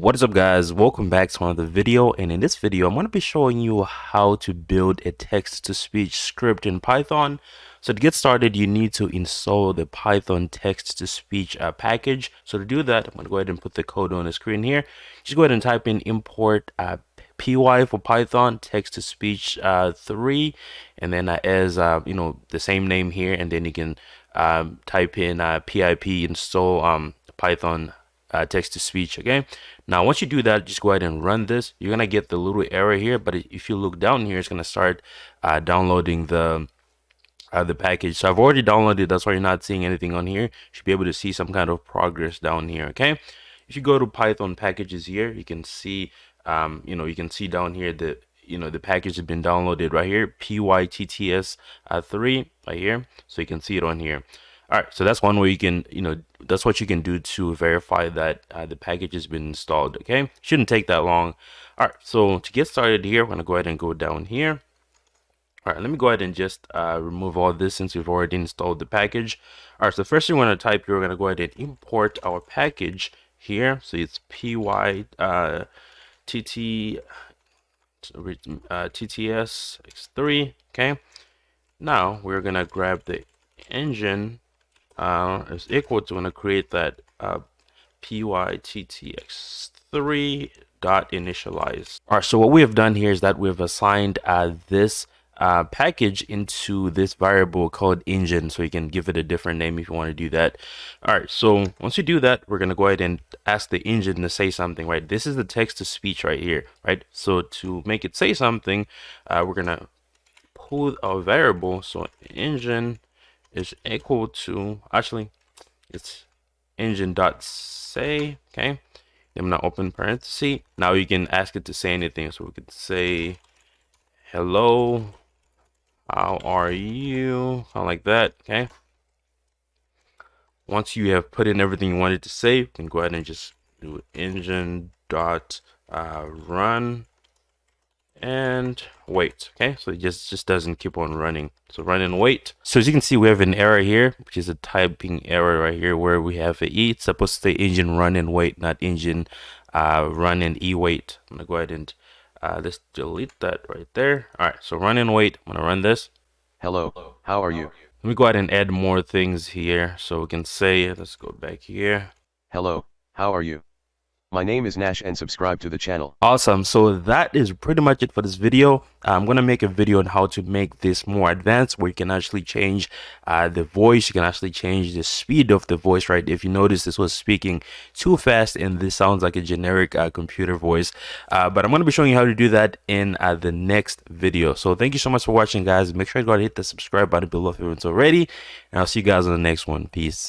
What is up, guys? Welcome back to another video, and in this video I'm going to be showing you how to build a text-to-speech script in Python. So to get started, you need to install the Python text-to-speech package. So to do that, I'm going to go ahead and put the code on the screen here. Just go ahead and type in import py for Python text-to-speech 3, and then as the same name here, and then you can type in pip install Python text to speech. Okay, now once you do that, just go ahead and run this. You're gonna get the little error here, but if you look down here, it's gonna start downloading the package. So I've already downloaded, that's why you're not seeing anything on here. You should be able to see some kind of progress down here. Okay, if you go to Python packages here, you can see you can see down here that the package has been downloaded right here, pytts 3 right here, so you can see it on here. All right, so that's one way you can, that's what you can do to verify that the package has been installed. Okay, shouldn't take that long. All right, so to get started here, we're gonna go ahead and go down here. All right, let me go ahead and just remove all this since we've already installed the package. All right, so first thing we're gonna type here, we're gonna go ahead and import our package here. So it's tts x3. Okay, now we're gonna grab the engine is equal to, going to create that pyttx3 dot initialize. All right, so what we have done here is that we've assigned this package into this variable called engine, so you can give it a different name if you want to do that. All right, so once you do that, we're going to go ahead and ask the engine to say something, right? This is the text to speech right here, right? So to make it say something, we're going to pull our variable. So engine is equal to, actually it's engine dot say. Okay, then I'm gonna open parenthesis. Now you can ask it to say anything, so we could say hello, how are you, kind of like that. Okay, once you have put in everything you wanted to say, you can go ahead and just do engine dot run and wait. Okay, so it just doesn't keep on running, so run and wait. So as you can see, we have an error here, which is a typing error right here, where we have a e. It's supposed to say engine run and wait, not engine run and e wait. I'm gonna go ahead and let's delete that right there. All right, so run and wait. I'm gonna run this. Hello, how are you? Let me go ahead and add more things here, so we can say, let's go back here. Hello, how are you? My name is Nash and subscribe to the channel. Awesome. So that is pretty much it for this video. I'm going to make a video on how to make this more advanced, where you can actually change the voice. You can actually change the speed of the voice, right? If you notice, this was speaking too fast and this sounds like a generic computer voice. But I'm going to be showing you how to do that in the next video. So thank you so much for watching, guys. Make sure you go ahead and hit the subscribe button below if you haven't already. And I'll see you guys on the next one. Peace.